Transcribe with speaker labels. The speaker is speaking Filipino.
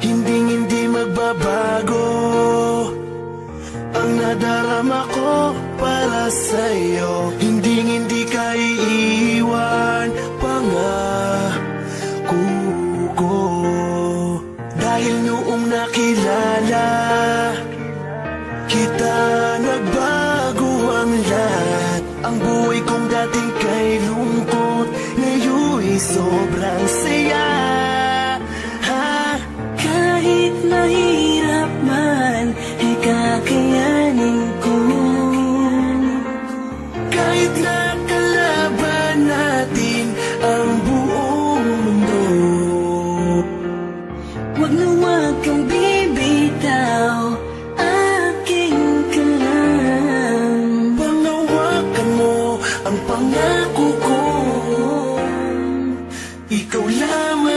Speaker 1: Hindi magbabago ang nadarama ko para sa'yo. Hindi ka iiwan, pangako ko. Dahil noong nakilala kita, nagbago ang lahat. Ang buhay kong dating kay lungkot, ngayon'y sobrang saya.
Speaker 2: Kahit mahirap man, ay kakayanin ko.
Speaker 1: Kahit nakalaban natin ang buong mundo,
Speaker 2: Wag na wag kang bibitaw, aking ka lang.
Speaker 1: panghawakan mo ang pangako ko. Ikaw lamang